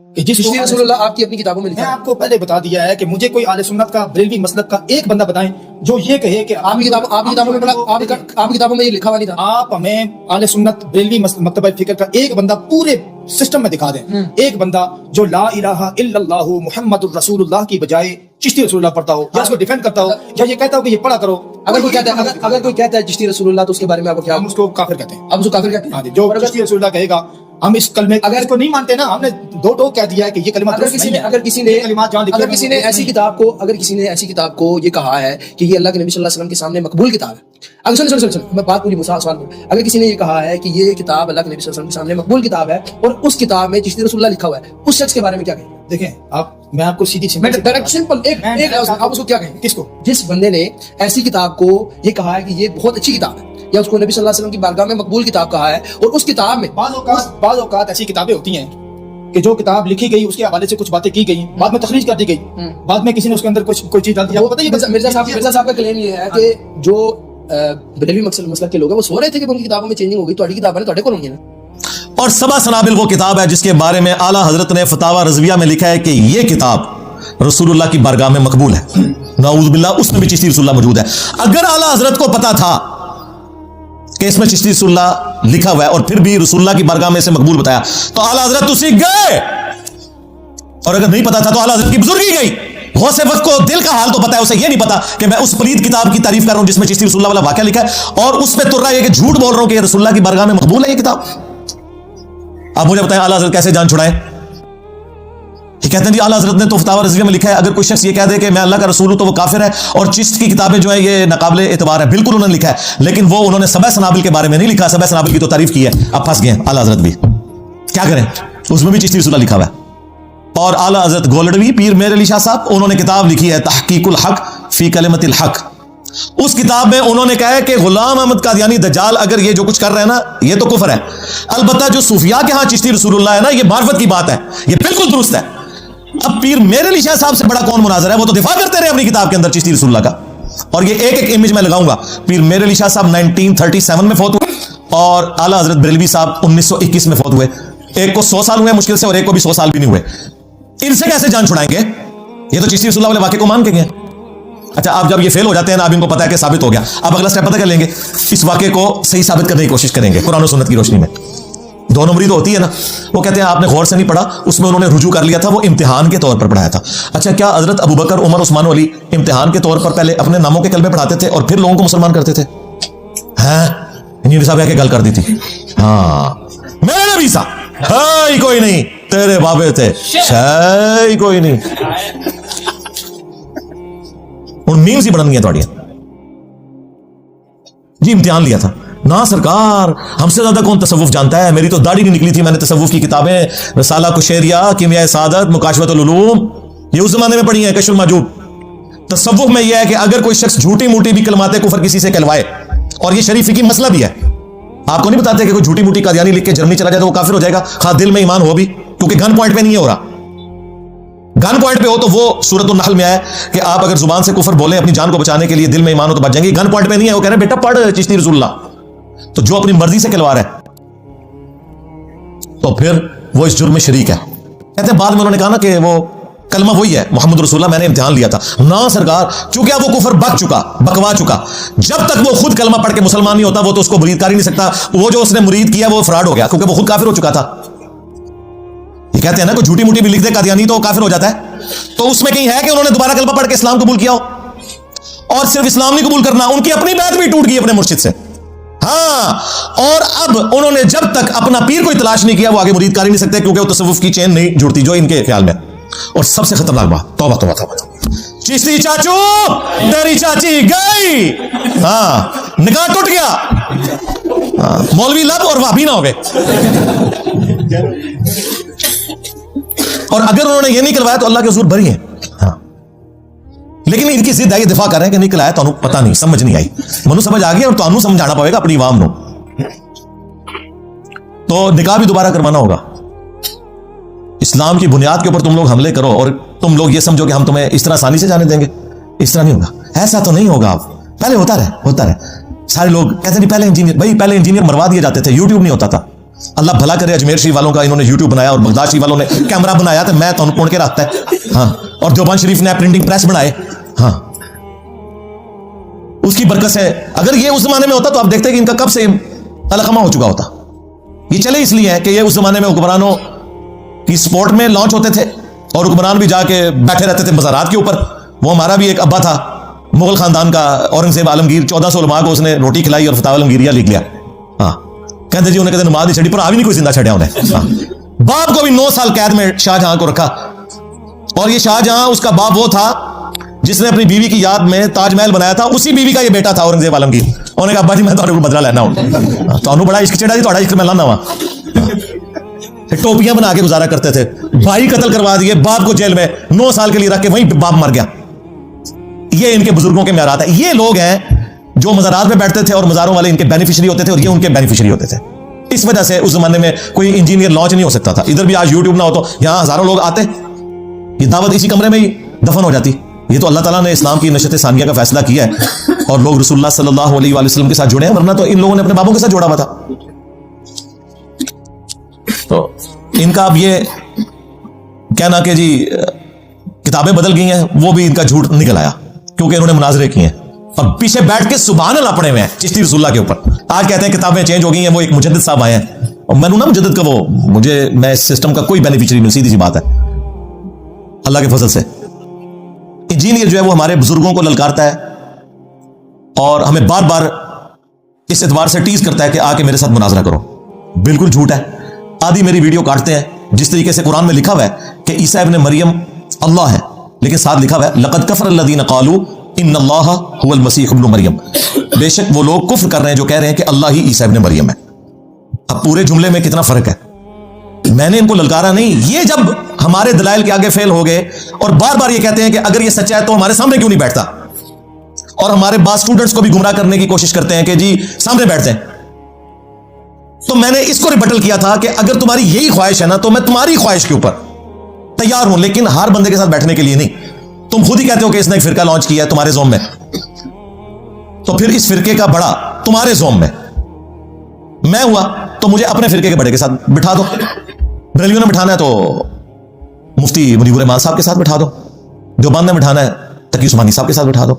कि चिश्ती रसूलुल्लाह आपकी अपनी किताबों में लिखा मैं है। आपको पहले बता दिया है कि मुझे कोई आले सुन्नत का बरेलवी मसलक का एक बंदा बताएं जो ये कहे कि आपकी किताबों में पढ़ा, आपकी किताबों में ये लिखा हुआ नहीं था। आप हमें आले सुन्नत बरेलवी मकतबा फिक्र का एक बंदा पूरे सिस्टम में दिखा दें, एक बंदा जो ला इलाहा इल्लल्लाहु मुहम्मदुर रसूलुल्लाह की बजाय चिश्ती रसूलुल्लाह पढ़ता हो या उसको डिफेंड करता हो या ये कहता हो कि ये पढ़ा करो। अगर कोई कहता है चिश्ती रसूलुल्लाह तो उसके बारे में आपको क्या? हम उसको काफिर कहते हैं। अब उसको काफिर कहते हैं। हाँ जी, जो चिश्ती रसूलुल्लाह कहेगा हम इस कलमे अगर इसको नहीं मानते ना, हमने दो टोक कह दिया है कि ये कलमा अगर किसी ने ऐसी किताब को ये कहा है कि ये अल्लाह के नबी सल्लल्लाहु अलैहि वसल्लम के सामने मकबूल किताब है। अगर सुन मैं बात पूरी सवाल करूं, अगर किसी ने ये कहा है कि ये किताब अल्लाह के नबी सल्लल्लाहु अलैहि वसल्लम के सामने मकबूल किताब है और उस किताब में चिश्ती रसूलुल्लाह लिखा हुआ है, उस शख्स के बारे में क्या कहें? देखें मैं आपको सीधी सिंपल एक आप उसको क्या कहें? किसको? जिस बंदे ने ऐसी किताब को ये कहा है कि ये बहुत अच्छी किताब है या उसको नबी सल्लल्लाहु अलैहि वसल्लम की बारगाह में मकबूल किताब कहा है और उस किताब में बाज़ औक़ात ऐसी किताबें होती हैं कि जो किताब लिखी गई उसके हवाले से कुछ बातें की गई, बाद में तखरीज कर दी गई, बाद में किसी ने उसके अंदर कोई चीज डाल दी। वो पता है मिर्जा साहब का क्लेम ये है कि जो बरेलवी मसलक के लोग हैं वो सो रहे थे कि उनकी किताबों में चेंजिंग हो गई, तुम्हारी किताब है तुम्हारे को होंगी ना। और सबा सनाबिल वो किताब है जिसके बारे में आला हजरत ने फतावा रज़विया में लिखा है कि ये किताब रसूलुल्लाह की बारगाह में मकबूल है। नाऊज़ बिल्लाह, उसमें भी चिश्ती रसूलुल्लाह मौजूद है। अगर आला हजरत को पता था कि इसमें चिश्ती रसूलुल्लाह लिखा हुआ है और फिर भी रसूलुल्लाह की बारगाह में इसे मकबूल बताया तो आला हजरत तो सीख गए, और अगर नहीं पता था तो आला हजरत की बुजुर्गी गई। गौसे वक्त को दिल का हाल तो पता है, उसे ये नहीं पता कि मैं उस पलीद किताब की तारीफ कर रहा हूं जिसमें चिश्ती रसूलुल्लाह वाला वाकया लिखा है और उस पे तुर्रा ये कि झूठ बोल रहा हूं कि रसूलुल्लाह की बारगाह में मकबूल है ये किताब। आप मुझे बताएं आला हजरत कैसे जान छुड़ाए? कहते हैं जी आला हजरत ने तो फतावा रज़विया में लिखा है अगर कोई शख्स ये कह दे कि मैं अल्लाह का रसूल हूं तो वो काफिर है और चिश्त की किताबें जो है ये नाकाबिले एतबार है। बिल्कुल उन्होंने लिखा है, लेकिन वो उन्होंने सबा सनाबिल के बारे में नहीं लिखा। सबा सनाबिल की तो तारीफ की है, अब फंस गए आला हजरत भी। क्या करें, उसमें भी चिश्ती रसूलुल्लाह लिखा हुआ है। और आला हजरत गोलडवी पीर मेर अली शाह साहब, उन्होंने किताब लिखी है तहकीकुल हक फी कलिमतिल हक। उस किताब में उन्होंने कहा है कि गुलाम अहमद कादियानी दज्जाल अगर ये जो कुछ कर रहे हैं ना ये तो कुफर है। अलबत्ता जो सूफिया के यहां चिश्ती रसूलुल्लाह है ना ये मार्फत की बात है, ये बिल्कुल दुरुस्त है। अब पीर मेर अली शाह साहब से बड़ा कौन मुनाजर है? वो तो दिफा करते रहे अपनी किताब के अंदर चिश्ती रसूलुल्लाह का। और ये एक इमेज में लगाऊंगा। पीर मेर अली शाह साहब 1937 में फौत हुए और आला हजरत बरेलवी साहब 1921 में फौत हुए। एक को 100 साल हुए मुश्किल से और एक को भी 100 साल भी नहीं हुए। इनसे कैसे जान छुड़ाएंगे? ये तो चिश्ती रसूलुल्लाह वाले वाक़े को मान के गए। अच्छा, अब जब ये फेल हो जाते हैं ना, अब इनको पता है कि साबित हो गया, अब अगला स्टेप पता कर लेंगे, इस वाक़े को सही साबित करने की कोशिश करेंगे कुरान और सुन्नत की रोशनी में। दो नंबरी तो होती है ना, वो कहते हैं आपने गौर से नहीं पढ़ा, उसमें उन्होंने रुजू कर लिया था, वो इम्तिहान के तौर पर पढ़ाया था। अच्छा, क्या हजरत अबू बकर, उमर, उस्मान, अली इम्तिहान के तौर पर पहले अपने नामों के कलमे पढ़ाते थे और फिर लोगों को मुसलमान करते थे? हैं, इंजीनियर साहब आके गल कर दी थी। हाँ, मेरे नबी साहब है कोई नहीं, तेरे बाबे थे है कोई नहीं। और मीम सी बनन गया थोड़ियां जी, इम्तिहान लिया था ना सरकार, हमसे ज्यादा कौन तसव्वुफ जानता है? मेरी तो दाढ़ी नहीं निकली थी, मैंने तसव्वुफ की किताबें रसाला कुशैरिया, कीमिया सादत, मुकाशफतुल उलूम ये उस जमाने में पढ़ी है, कशफुल माजूब। तसव्वुफ में यह है कि अगर कोई शख्स झूठी मूठी भी कलमाते कुफर किसी से कहलवाए, और ये शरीफ की मसला भी है, आपको नहीं बताते कि कोई झूठी मूठी कादियानी लिख के जर्मनी चला जाए तो वो काफिर हो जाएगा, खा दिल में ईमान हो भी, क्योंकि गन पॉइंट पे नहीं हो रहा। गन पॉइंट पे हो तो वो सूरतुन नहल में आया कि आप अगर जुबान से कुफर बोले अपनी जान को बचाने के लिए, दिल में ईमान हो तो बच जाएंगे। गन पॉइंट पे नहीं है, वो कह रहे हैं बेटा पढ़ चिश्ती रसूलुल्लाह। तो जो अपनी मर्जी से कहलवा रहा है तो फिर वो इस जुर्म में शरीक है। कहते हैं बाद में उन्होंने कहा ना कि वो कलमा वही है मोहम्मद रसूलुल्लाह, मैंने इम्तिहान लिया था ना सरकार, चूंकि अब वो कुफर बकवा चुका, जब तक वो खुद कलमा पढ़ के मुसलमान नहीं होता वो तो उसको मुरीद कर ही नहीं सकता। वो जो उसने मुरीद किया वो फ्रॉड हो गया, क्योंकि वो खुद काफिर हो चुका था। ये कहते हैं ना कोई झूठी मूठी भी लिख दे कादियानी तो काफिर हो जाता है। तो उसमें कहीं है कि उन्होंने दोबारा कलमा पढ़ के इस्लाम कबूल किया हो? और सिर्फ इस्लाम नहीं कबूल करना, उनकी अपनी बात भी टूट गई अपने मुर्शिद से। हाँ, और अब उन्होंने जब तक अपना पीर कोई तलाश नहीं किया वो आगे मुरीद कर ही नहीं सकते, क्योंकि वो तसव्वुफ की चेन नहीं जुड़ती जो इनके ख्याल में। और सबसे खतरनाक बात, तौबा तौबा तौबा, चिश्ती चाचू तेरी चाची गई, हाँ निकाह टूट गया, हाँ, मौलवी लब और वाभी ना हो गए। और अगर उन्होंने ये नहीं करवाया तो अल्लाह के हुजूर बरी है। हाँ, लेकिन इनकी जिद है, ये दिफा कर रहे हैं कि नहीं कराया तो पता नहीं, समझ नहीं आई, मनु समझ आ गया और तो समझाना पड़ेगा अपनी आवाम को। तो निकाह भी दोबारा करवाना होगा। इस्लाम की बुनियाद के ऊपर तुम लोग हमले करो और तुम लोग ये समझो कि हम तुम्हें इस तरह आसानी से जाने देंगे, इस तरह नहीं होगा, ऐसा तो नहीं होगा। आप पहले होता रहे सारे लोग कहते नहीं पहले इंजीनियर, भाई पहले इंजीनियर मरवा दिए जाते थे, यूट्यूब नहीं होता था, अल्लाह भला करे अजमेर शरीफ वालों का, इन्होंने यूट्यूब बनाया और बगदाद शरीफ वालों ने कैमरा बनाया, तो मैं तो कौन के रखता है। हाँ, और देवबंद शरीफ ने प्रिंटिंग प्रेस बनाए। हाँ, उसकी बरकत से अगर ये उस जमाने में होता तो आप देखते कि इनका कब से अलखमा हो चुका होता। ये चले इसलिए है कि ये उस जमाने में हुक्मरानों की सपोर्ट में लॉन्च होते थे और हुक्मरान भी जाके बैठे रहते थे मज़ारात के ऊपर। वो हमारा भी एक अब्बा था मुगल खानदान का, औरंगजेब आलमगीर, 1400 उलमा को उसने रोटी खिलाई और फतावा आलमगीरिया लिख लिया। हाँ, कहते जी उन्हें कहते नमाज नहीं छड़ी, पर भी नहीं कोई जिंदा छड़िया उन्हें। हाँ, बाप को भी 9 साल कैद में शाहजहां को रखा, और ये शाहजहां उसका बाप वो था जिसने अपनी बीवी की याद में ताजमहल बनाया था, उसी बीवी का ये बेटा था औरंगजेब आलमगीर। उन्होंने कहा अब्बा जी मैं तो बदला लेना हूं, तो बड़ा इश्क चढ़ा जी, थोड़ा इश्क मैं लाना वहां। टोपियां बना के गुजारा करते थे। भाई कत्ल करवा दिए, बाप को जेल में 9 साल के लिए रख के वहीं बाप मर गया। ये इनके बुजुर्गों के म्यारात है। ये लोग हैं जो मज़ारात में बैठते थे और मज़ारों वाले इनके बेनिफिशियरी होते थे और ये उनके बेनिफिशियरी होते थे। इस वजह से उस जमाने में कोई इंजीनियर लॉन्च नहीं हो सकता था। इधर भी आज यूट्यूब ना हो तो यहां हजारों लोग आते, ये दावत इसी कमरे में ही दफन हो जाती। ये तो अल्लाह ताला ने इस्लाम की नशत सानिया का फैसला किया है और लोग रसूलुल्लाह सल्लल्लाहु अलैहि वसल्लम के साथ जुड़े हैं, वरना तो इन लोगों ने अपने बाबों के साथ जोड़ा हुआ था। तो इनका अब ये कहना कि जी किताबें बदल गई हैं, वो भी इनका झूठ निकल आया, क्योंकि इन्होंने मुनाजरे किए हैं और पीछे बैठ के सुभान अल्लाह पढ़े हुए हैं चिश्ती रसूलुल्लाह के ऊपर। आज कहते हैं किताबें चेंज हो गई हैं, वो एक मुजद्दिद साहब आए हैं, और मैंने ना मुजद्दिद का मैं इस सिस्टम का कोई बेनिफिशियरी नहीं, सीधी सी बात है अल्लाह के फजल से। इंजीनियर जो है वो हमारे बुजुर्गों को ललकारता है और हमें बार बार इस एतबार से टीज करता है कि आके मेरे साथ मुनाजरा करो। बिल्कुल झूठ है। आधी मेरी वीडियो काटते हैं। जिस तरीके से कुरान में लिखा हुआ है कि ईसा इब्न मरियम अल्लाह है, लेकिन साथ लिखा हुआ है लक़द कफ़र अल्लज़ीना क़ालू इन्नल्लाह हुवल मसीह इब्न मरियम। बेशक वो लोग कुफ्र कर रहे हैं जो कह रहे हैं कि अल्लाह ही ईसा इब्न मरियम है। अब पूरे जुमले में कितना फर्क है। मैंने इनको ललकारा नहीं, ये जब हमारे दलाइल के आगे फेल हो गए और बार बार ये कहते हैं कि अगर ये सच्चा है तो हमारे सामने क्यों नहीं बैठता, और हमारे बाद स्टूडेंट्स को भी गुमराह करने की कोशिश करते हैं कि जी सामने बैठते हैं। तो मैंने इसको रिबटल किया था कि अगर तुम्हारी यही ख्वाहिश है ना तो मैं तुम्हारी ख्वाहिश के ऊपर तैयार हूं, लेकिन हर बंदे के साथ बैठने के लिए नहीं। तुम खुद ही कहते हो कि इसने एक फिरका लॉन्च किया है तुम्हारे जोम में, तो फिर इस फिरके का बड़ा तुम्हारे जोम में मैं हुआ तो मुझे अपने फिरके के बड़े के साथ बिठा दो। बरेलियों ने बिठाना है तो मुफ्ती मुनीर रहमान साहब के साथ बिठा दो, देवबंद ने बिठाना है तकी उस्मानी साहब के साथ बिठा दो,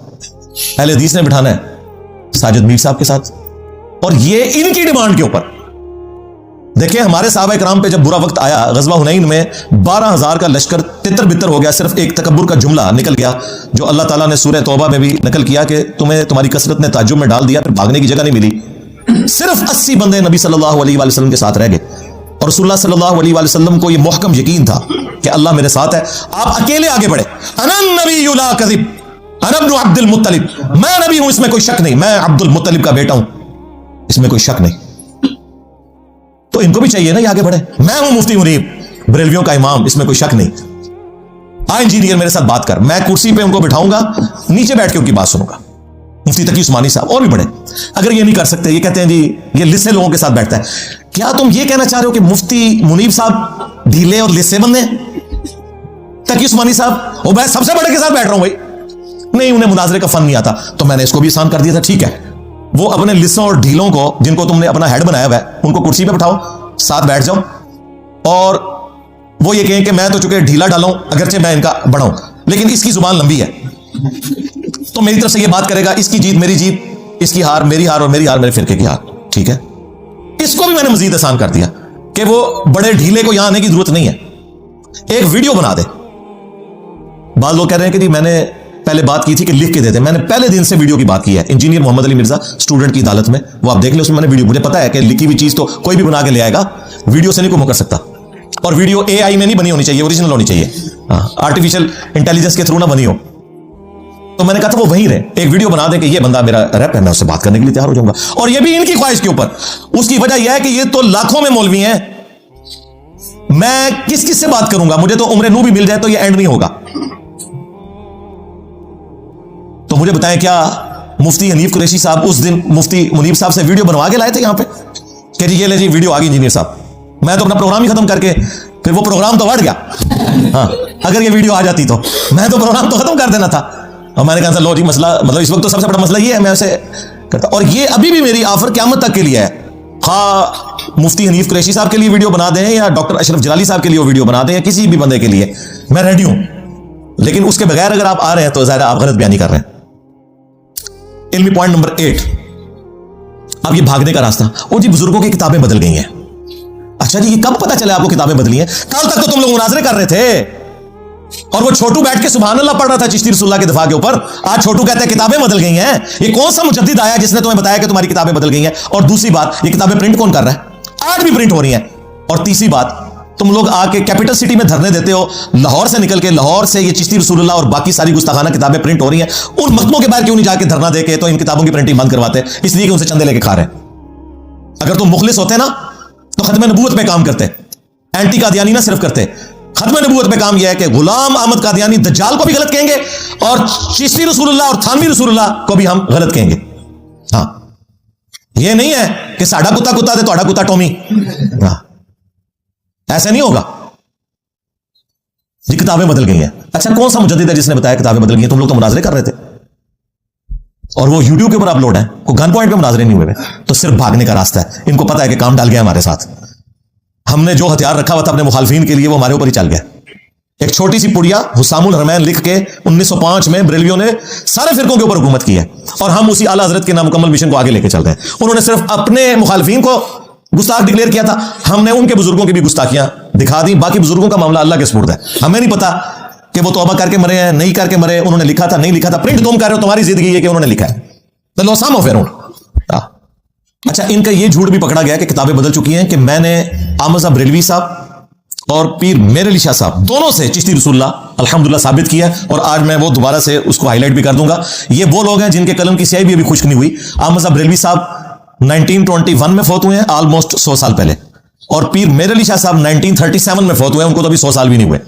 अहले हदीस ने बिठाना है साजिद मीर साहब के साथ। और ये इनकी डिमांड के ऊपर देखिए, हमारे साहबा इकराम पे जब बुरा वक्त आया, गज़वा हुनैन में 12,000 का लश्कर तितर बितर हो गया, सिर्फ एक तकब्बुर का जुमला निकल गया जो अल्लाह ताला ने सूरह तौबा में भी नकल किया कि तुम्हें तुम्हारी कसरत ने ताज्जुब में डाल दिया, फिर भागने की जगह नहीं मिली। सिर्फ 80 बंदे नबी सल्लल्लाहु अलैहि वसल्लम के साथ रह गए और रसूलुल्लाह सल्लल्लाहु अलैहि वसल्लम को यह मुहकम यकीन था कि अल्लाह मेरे साथ है। आप अकेले आगे बढ़े। अना नबी ला कज़िब अना इब्नु अब्दुल मुत्तलिब, मैं नबी हूं इसमें कोई शक नहीं, मैं अब्दुल मुत्तलिब का बेटा हूं इसमें कोई शक नहीं। तो इनको भी चाहिए ना ये आगे बढ़े। मैं हूं मुफ्ती मुनीब बरेलवियों का इमाम, इसमें कोई शक नहीं। आ इंजीनियर मेरे साथ बात कर, मैं कुर्सी पे उनको बिठाऊंगा, नीचे बैठ के उनकी बात सुनूंगा। मुफ्ती तकी उस्मानी साहब और भी बड़े। अगर ये नहीं कर सकते, ये कहते हैं जी ये लिस्से लोगों के साथ बैठता है, क्या तुम ये कहना चाह रहे हो कि मुफ्ती मुनीब साहब ढीले और लिस्से बंदे हैं? तकी उस्मानी साहब वो मैं सबसे बड़े के साथ बैठ रहा हूं भाई, नहीं उन्हें मुनाजरे का फन नहीं आता, तो मैंने इसको भी आसान कर दिया था। ठीक है, वो अपने लिस्सों और ढीलों को जिनको तुमने अपना हेड बनाया हुआ है उनको कुर्सी पे बिठाओ, साथ बैठ जाओ, और वो ये कहें कि मैं तो चुके ढीला डालूं अगरचे मैं इनका बढ़ाऊं, लेकिन इसकी जुबान लंबी है तो मेरी तरफ से ये बात करेगा, इसकी जीत मेरी जीत, इसकी हार मेरी हार और मेरी हार मेरे फिरके की हार। ठीक है, इसको भी मैंने मजीद आसान कर दिया कि वो बड़े ढीले को यहां आने की जरूरत नहीं है, एक वीडियो बना दे। बाद लोग कह रहे हैं कि जी मैंने पहले बात की थी कि लिख के देते, मैंने पहले दिन से वीडियो की बात की है। इंजीनियर मोहम्मद अली मिर्जा स्टूडेंट की अदालत में, वो आप देख ले, उसमें मैंने वीडियो, मुझे पता है कि लिखी हुई चीज तो कोई भी बना के ले आएगा, वीडियो से नहीं कोई मुकर सकता, और वीडियो एआई में नहीं बनी होनी चाहिए, ओरिजिनल होनी चाहिए, आर्टिफिशियल इंटेलिजेंस के थ्रू ना बनी हो। तो मैंने कहा था वो वहीं रहे, एक वीडियो बना दे कि ये बंदा मेरा रैप है, मैं उससे बात करने के लिए तैयार हो जाऊंगा। और ये भी इनकी ख्वाहिश के ऊपर। उसकी वजह यह है कि ये तो लाखों में मौलवी हैं, मैं किस किस से बात करूंगा, मुझे तो उम्र नू भी मिल जाए तो ये एंड नहीं होगा। तो मुझे बताएं, क्या मुफ्ती हनीफ कुरैशी साहब उस दिन मुफ्ती मुनीब साहब से वीडियो बनवा के लाए थे यहां पे कि जी ये ले जी वीडियो आ गई इंजीनियर साहब, मैं तो अपना प्रोग्राम ही खत्म करके, फिर वो प्रोग्राम तो बढ़ गया। हाँ, अगर ये वीडियो आ जाती तो मैं तो प्रोग्राम तो खत्म कर देना था। और मैंने कहा लो जी मसला, मतलब इस वक्त तो सबसे बड़ा मसला ये है, मैं उसे करता। और ये अभी भी मेरी ऑफर क़यामत तक के लिए है, खा मुफ्ती हनीफ कुरैशी साहब के लिए वीडियो बना दें या डॉक्टर अशरफ जलाली साहब के लिए वो वीडियो बना दें या किसी भी बंदे के लिए, मैं रेडी हूं। लेकिन उसके बगैर अगर आप आ रहे हैं तो ज़ाहिर आप गलत बयानी कर रहे हैं। इल्मी पॉइंट नंबर 8, अब ये भागने का रास्ता। और जी बुजुर्गों की किताबें बदल गई हैं। अच्छा जी, ये कब पता चला आपको किताबें बदली हैं? कल तक तो तुम लोग मुनाजरे कर रहे थे और वो छोटू बैठ के सुभान अल्लाह पढ़ रहा था चिश्ती रसूलुल्लाह के दिफा के ऊपर। आज छोटू कहता है किताबें बदल गई हैं। ये कौन सा मुजद्दिद आया जिसने तुम्हें बताया कि तुम्हारी किताबें बदल गई हैं? और दूसरी बात, ये किताबें प्रिंट कौन कर रहा है? आज भी प्रिंट हो रही हैं। और तीसरी बात, तुम लोग आके कैपिटल सिटी में धरने देते हो, लाहौर से निकल के, लाहौर से ये चिश्ती रसूलुल्लाह और बाकी सारी गुस्ताखाना किताबें प्रिंट हो रही हैं। उन मकतबों के बाहर क्यों नहीं जाके धरना देके तो इन किताबों की प्रिंटिंग बंद करवाते? इसलिए कि उनसे चंदे लेके खा रहे हैं। अगर तुम मुखलिस होते ना तो खत्म नबूवत पे काम करते, एंटी कादियानी ना सिर्फ करते। खत्म नबूवत पे काम यह है कि गुलाम अहमद कादियानी दज्जाल को भी गलत कहेंगे और चिश्ती रसूलुल्लाह और थानवी रसूलुल्लाह को भी हम गलत कहेंगे। हाँ, यह नहीं है कि साडा कुत्ता कुत्ता दे तोड़ा कुत्ता टोमी। हाँ, ऐसा नहीं होगा जी। किताबें बदल गई हैं। अच्छा, कौन सा मुजद्दिद है जिसने बताया किताबें बदल गई हैं? तुम लोग तो मुनाजरे कर रहे थे और वो यूट्यूब के ऊपर अपलोड है। कोई गन पॉइंट पे मुनाजरे नहीं हुए, तो सिर्फ भागने का रास्ता है। इनको पता है कि काम डाल गया हमारे साथ। हमने जो हथियार रखा हुआ था अपने मुखालफीन के लिए वो हमारे ऊपर ही चल गया। एक छोटी सी पुड़िया हुसामुल हरमैन लिख के 1905 में बरेलवियों ने सारे फिरकों के ऊपर हुकूमत की है और हम उसी आला हजरत के नामुकम्मल मिशन को आगे लेके चल रहे हैं। उन्होंने सिर्फ अपने मुखालफीन को गुस्ताख डिक्लेयर किया था, हमने उनके बुजुर्गों की भी गुस्ताखियां दिखा दी। बाकी बुजुर्गों का मामला अल्लाह के सुपुर्द है। हमें नहीं पता कि वो तौबा करके मरे हैं, नहीं करके मरे, उन्होंने लिखा था, नहीं लिखा था। प्रिंट तुम कर रहे हो, तुम्हारी जिंदगी है कि उन्होंने लिखा है। तो लौसाम हो फिर। अच्छा, इनका यह झूठ भी पकड़ा गया कि किताबें बदल चुकी हैं कि मैंने अहमद साहब बरेलवी साहब और पीर मेर अली शाह साहब दोनों से चिश्ती रसूलुल्लाह अल्हम्दुलिल्लाह साबित किया और आज मैं वो दोबारा से उसको हाईलाइट भी कर दूंगा। ये वो लोग हैं जिनके कलम की स्याही भी अभी खुश्क नहीं हुई। अहमद साहब बरेलवी साहब 1921 में फौत हुए हैं, ऑलमोस्ट 100 साल पहले, और पीर मेर अली शाह साहब 1937 में फौत हुए हैं, उनको तो अभी 100 साल भी नहीं हुए।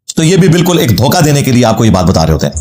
तो ये भी बिल्कुल एक धोखा देने के लिए आपको ये बात बता रहे होते हैं।